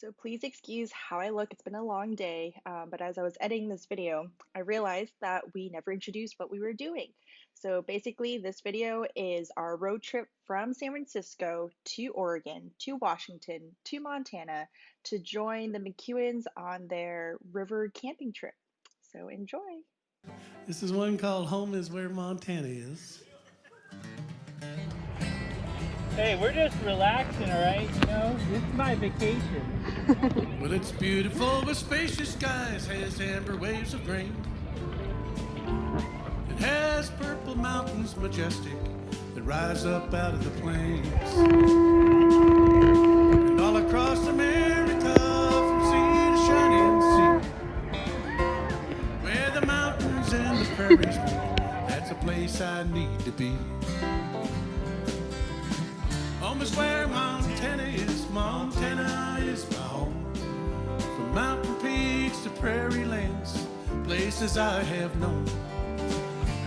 So please excuse how I look. It's been a long day, but as I was editing this video, I realized that we never introduced what we were doing. So basically, this video is our road trip from San Francisco to Oregon, to Washington, to Montana to join the McEwens on their river camping trip. So enjoy. This is one called Home is Where Montana Is. Hey, we're just relaxing, all right? You know, this is my vacation. Well, it's beautiful with spacious skies, has amber waves of grain. It has purple mountains majestic that rise up out of the plains. And all across America, from sea to shining sea, where the mountains and the prairies meet, that's a place I need to be. Home is where Montana is my home. From mountain peaks to prairie lands, places I have known.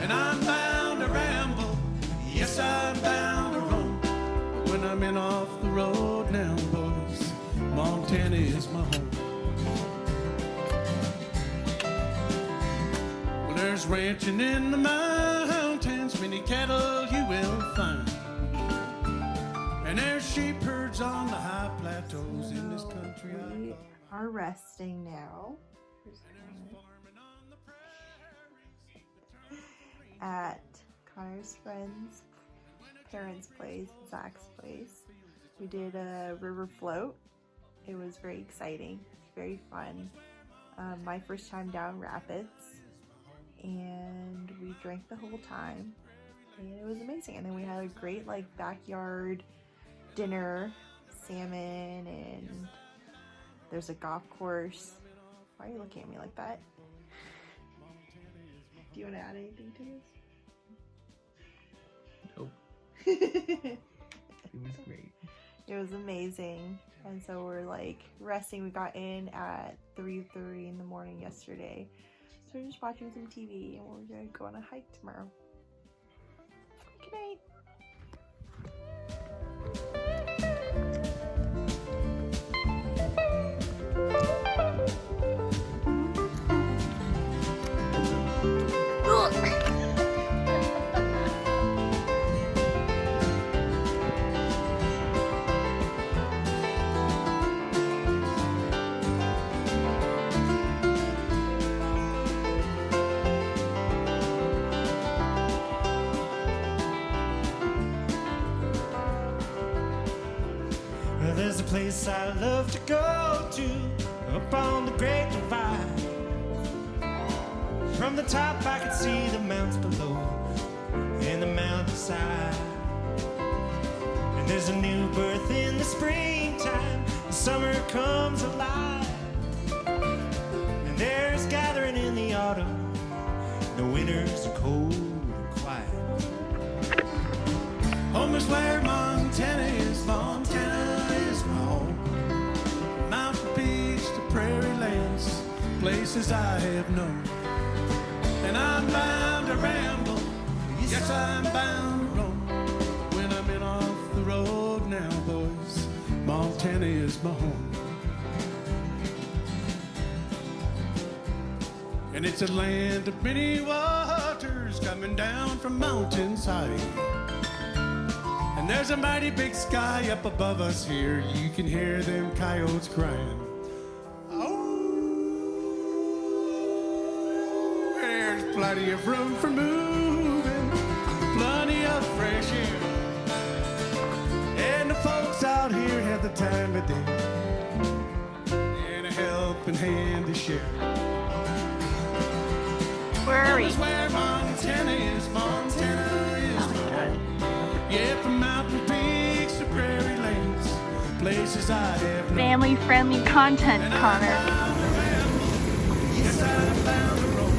And I'm bound to ramble, yes, I'm bound to roam. But when I'm in off the road now, boys, Montana is my home. Well, there's ranching in the mountains, many cattle you will find. And there's sheep herds on the high plateaus in this country. We are resting now at Connor's friend's parents' place, Zach's place. We did a river float. It was very exciting, very fun. My first time down rapids, and we drank the whole time, and it was amazing. And then we had a great backyard dinner, salmon, and there's a golf course. Why are you looking at me like that? Do you want to add anything to this? Nope. It was great. It was amazing. And so we're resting. We got in at 3:30 in the morning yesterday. So we're just watching some TV, and we're going to go on a hike tomorrow. Good night. There's a place I love to go to, up on the Great Divide. From the top I can see the mountains below and the mountainside. And there's a new birth in the springtime, the summer comes alive. And there's gathering in the autumn, the winters are cold and quiet. Home is where Montana is my home. Mountain peaks to prairie lands, places I have known. And I'm bound to ramble, yes, I'm bound to roam. When I'm in off the road now, boys, Montana is my home. And it's a land of many waters coming down from mountains high. And there's a mighty big sky up above us here. You can hear them coyotes crying. Oh, there's plenty of room for moving, plenty of fresh air. And the folks out here have the time of day and a helping hand to share. Where are we? Where Montana is my home. Yeah, from mountain peaks to prairie lanes, places I have known. Family-friendly content, Connor. Yes, I'm bound to roam.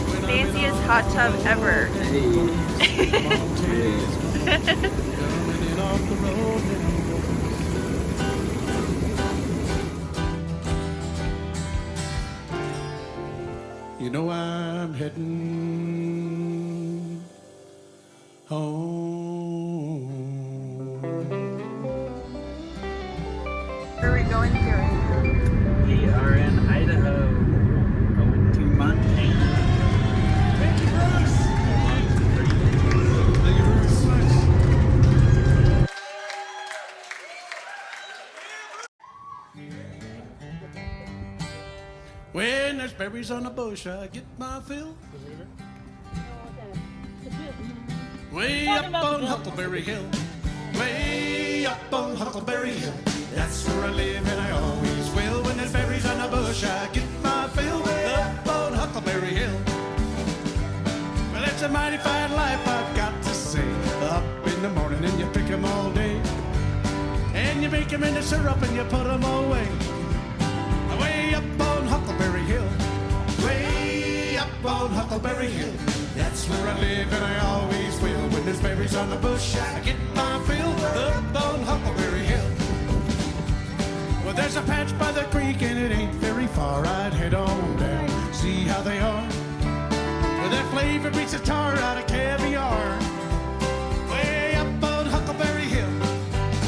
When I'm in Fanciest off hot the tub road, ever. Montana is my home. Coming in off the road now. You know I'm heading home. Where are we going to? We are in Idaho, going to Montana. When there's berries on the bush, I get my fill. Way up on Huckleberry Hill. Way up on Huckleberry Hill. That's where I live and I always will. When there's berries on the bush, I get my fill. Way up on Huckleberry Hill. Well, it's a mighty fine life, I've got to say. Up in the morning and you pick 'em all day. And you make 'em into syrup and you put 'em away. Way up on Huckleberry Hill. Way up on Huckleberry Hill. That's where I live and I always will. When there's berries on the bush, I get my fill. Up on Huckleberry Hill. Well, there's a patch by the creek and it ain't very far. I'd head on down, see how they are. Well, their flavor beats a tar out of caviar. Way up on Huckleberry Hill.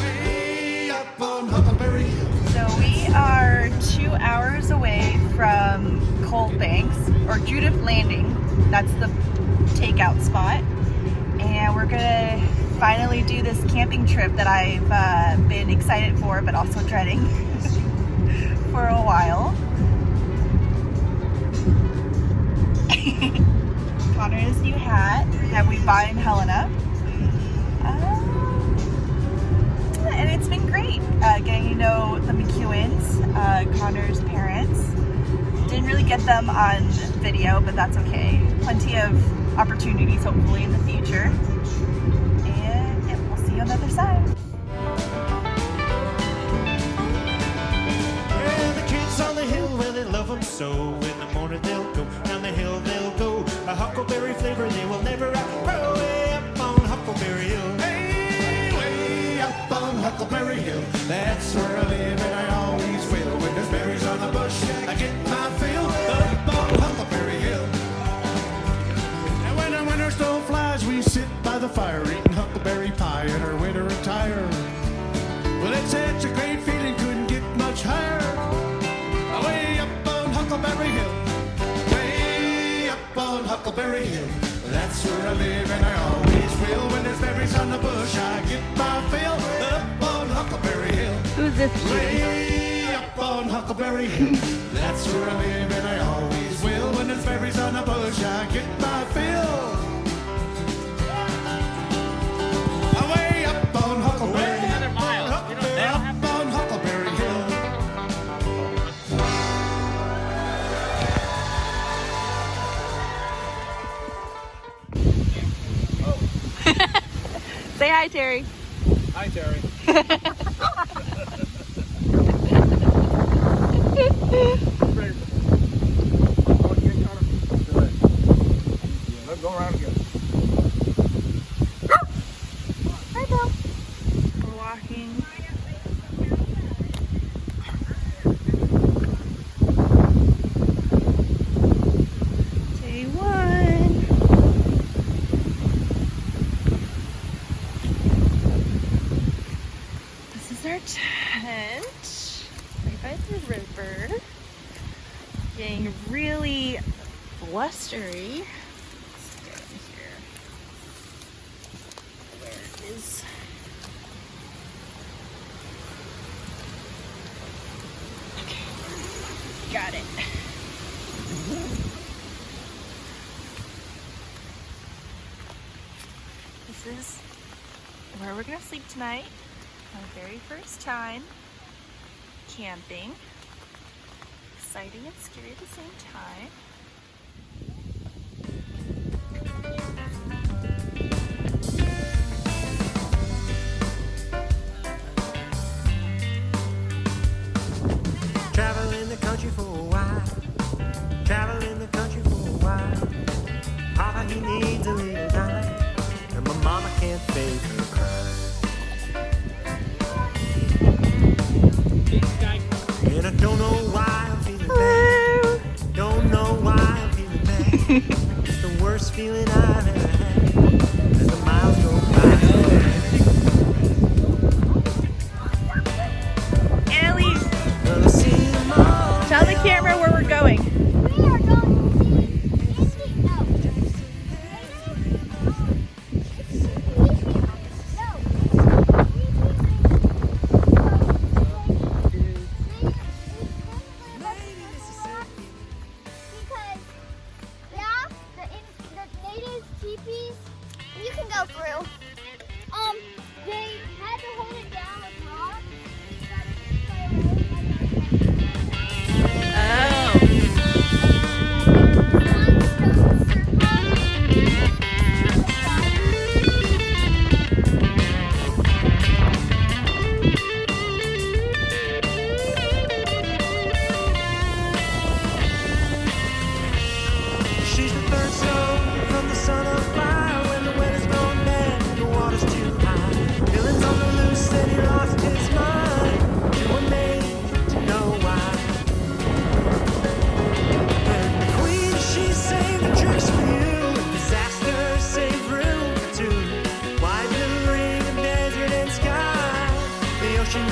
Way up on Huckleberry Hill. So we are 2 hours away from Cold Banks, or Judith Landing. That's the takeout spot. And we're gonna finally do this camping trip that I've been excited for, but also dreading for a while. Connor's new hat that we bought in Helena. And it's been great getting to know the McEwens, Connor's parents. Didn't really get them on video, but that's okay. Plenty of opportunities hopefully in the future. And yeah, we'll see you on the other side. Yeah, the kids on the hill, well, they love 'em so. In the morning they'll go, down the hill they'll go. A huckleberry flavor they will never outgrow. Way up on Huckleberry Hill. Hey, way up on Huckleberry Hill. That's where I live and I always will. When there's berries on the bush, I get my fill. Up on Huckleberry Hill. And when the winter snow flies, we sit by the fire eating huckleberry pie in our winter attire. Well, it's such a great feeling, couldn't get much higher. Way up on Huckleberry Hill. Way up on Huckleberry Hill. That's where I live and I always will. When there's berries on the bush, I get my fill. Up on Huckleberry Hill. Who's this? Way up on Huckleberry Hill. That's where I live and I always will. When there's berries on the bush, I get my fill. Way up on Huckleberry Hill. Another mile. Up on Huckleberry Hill. Say hi, Terry. Hi, Terry. Let's go around again. Hi, Bill. We're walking. Day one. This is our tent right by the river. Getting really blustery. Let's get in here. Where is okay. Got it. This is where we're gonna sleep tonight. My very first time camping. Exciting and scary at the same time. Travel in the country for a while. Travel in the country for a while. Papa, he needs a little time. And my mama can't fake her cry. Big sky. And I don't know why I'm feeling bad. Don't know why I'm feeling bad. It's the worst feeling I've ever had. As the miles go by. Ellie!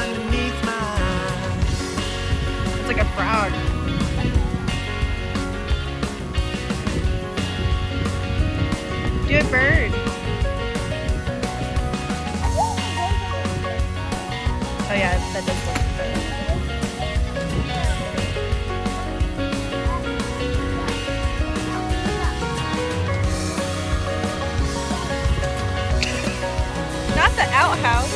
underneath my eyes. It's like a frog. Do a bird. Oh yeah, that does look good. Not the outhouse.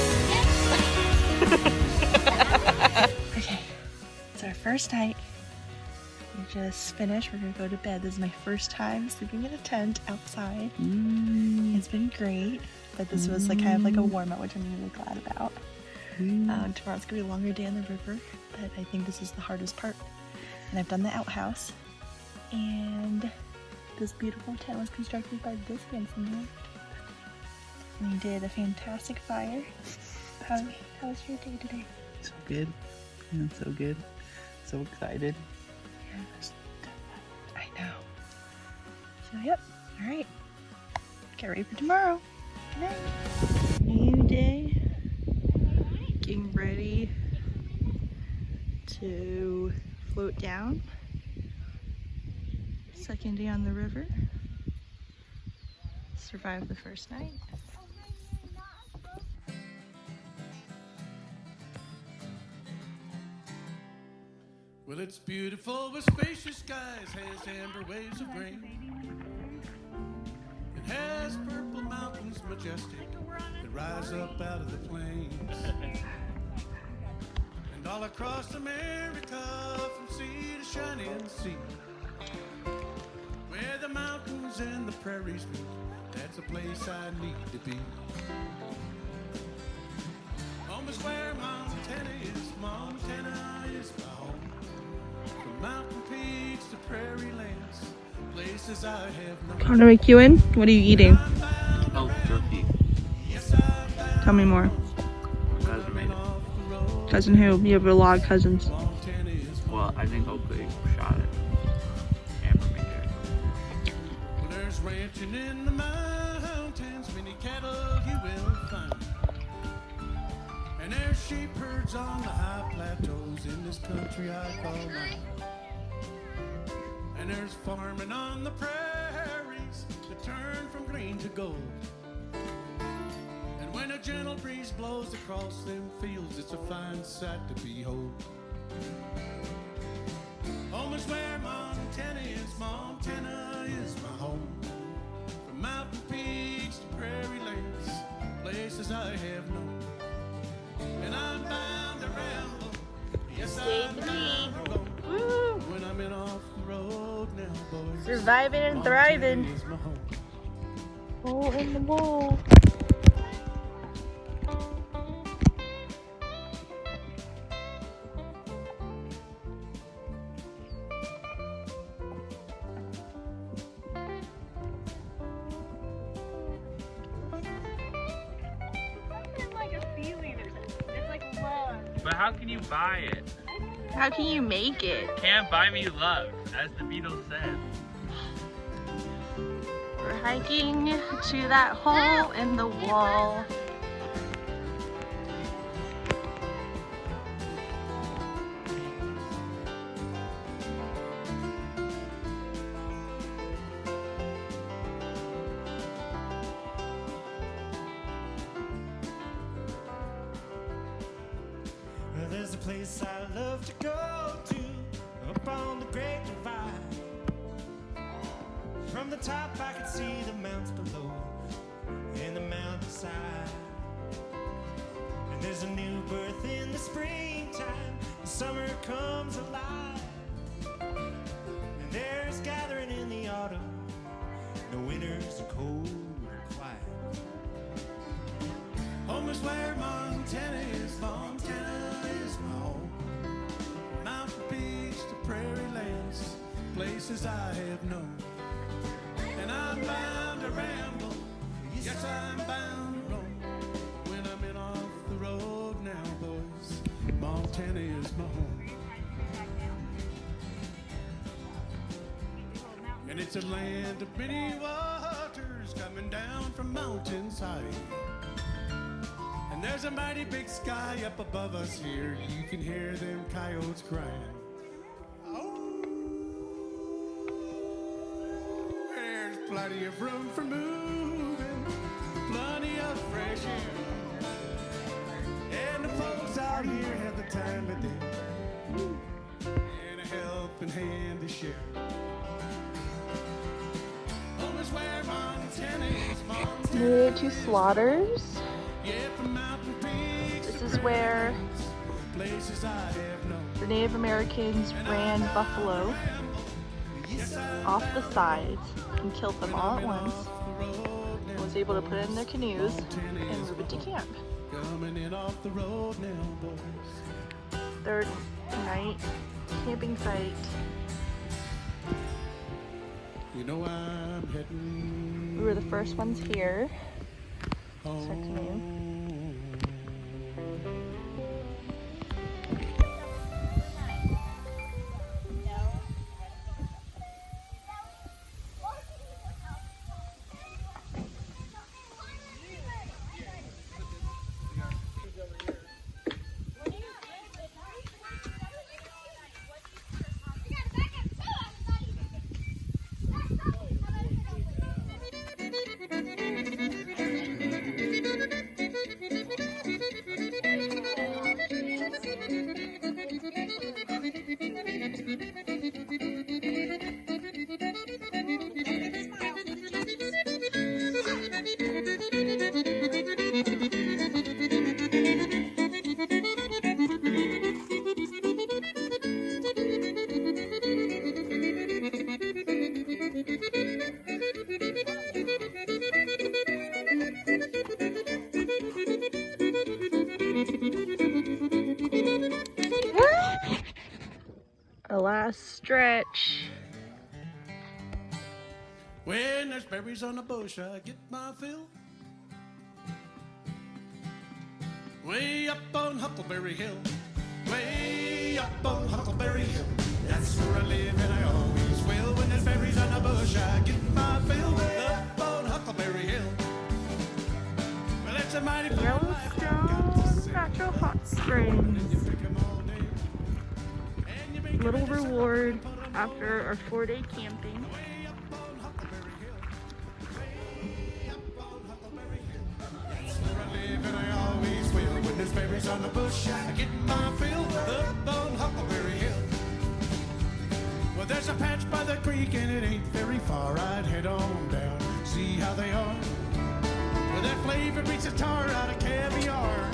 Okay, it's our first night. We just finished. We're gonna go to bed. This is my first time sleeping in a tent outside. It's been great, but this was like kind of like a warm up, which I'm really glad about. Tomorrow's gonna be a longer day on the river, but I think this is the hardest part. And I've done the outhouse, and this beautiful tent was constructed by this handsome man. We did a fantastic fire. How was your day today? So good. Yeah, so good. So excited. I know. So yep. All right. Get ready for tomorrow. Good night. New day. Getting ready to float down. Second day on the river. Survived the first night. Well, it's beautiful with spacious skies, has amber waves of grain. It has purple mountains majestic that rise up out of the plains. And all across America, from sea to shining sea, where the mountains and the prairies meet, that's a place I need to be. Home is where Montana is, Montana is my home. From mountain peaks to prairie lands, places I have known. Connor McEwen, what are you eating? Oh, turkey. Tell me more. Cousin made it. Cousin who? You have a lot of cousins. Well, I think Oakley shot it. Amber made it. Well, there's ranching in the mountains, many cattle you will find. And there's sheep herds on the high plateaus in this country I call mine. And there's farming on the prairies that turn from green to gold. And when a gentle breeze blows across them fields, it's a fine sight to behold. Home is where Montana is my home. From mountain peaks to prairie lands, places I have known. And I'm bound to ramble. Yes, I'm bound to roam. Woo! When I'm in off the road now, boys. Surviving and thriving. Montana is my home. Hole in the wall. But how can you buy it? How can you make it? Can't buy me love, as the Beatles said. We're hiking to that hole in the wall. There's a place I love to go to, up on the Great Divide. From the top I can see the mountains below, and the mountainside. And there's a new birth in the springtime, the summer comes alive. And there's gathering in the autumn, the winters are cold and quiet. Home is where Montana is, Montana is my home. Mountain peaks to prairie lands, places I have known. And I'm bound to ramble, yes I'm bound to roam. When I'm in off the road now, boys, Montana is my home. And it's a land of many waters coming down from mountains high. And And there's a mighty big sky up above us here. You can hear them coyotes crying. Oh, there's plenty of room for moving, plenty of fresh air. And the folks out here have the time of day and a helping hand to share. Home is where Montana is, Montana. Made it to Slaughters. Yeah, from mountain peaks This to is where places I have known. the Native Americans ran buffalo off the sides and killed them all at once. And was able to put it in their canoes and move it to camp. Coming in off the road now, boys. Third night camping site. You know I'm heading. We were the first ones here. Home. Start canoeing. The last stretch. When there's berries on the bush, I get my fill. Way up on Huckleberry Hill, way up on Huckleberry Hill. That's where I live and I always will. When there's berries on the bush, I get my fill. Way up on Huckleberry Hill. Well, it's a mighty fine life I've got to say. Natural hot springs. You pick 'em all day, and you make Little every reward after our 4-day camping. way up on Huckleberry Hill, way up on Huckleberry Hill. That's where I live and I always will. When there's berries on the bush, I get my fill. Up on Huckleberry Hill. Well, there's a patch by the creek and it ain't very far. I'd head on down, see how they are. Well, that flavor beats a tar out of caviar.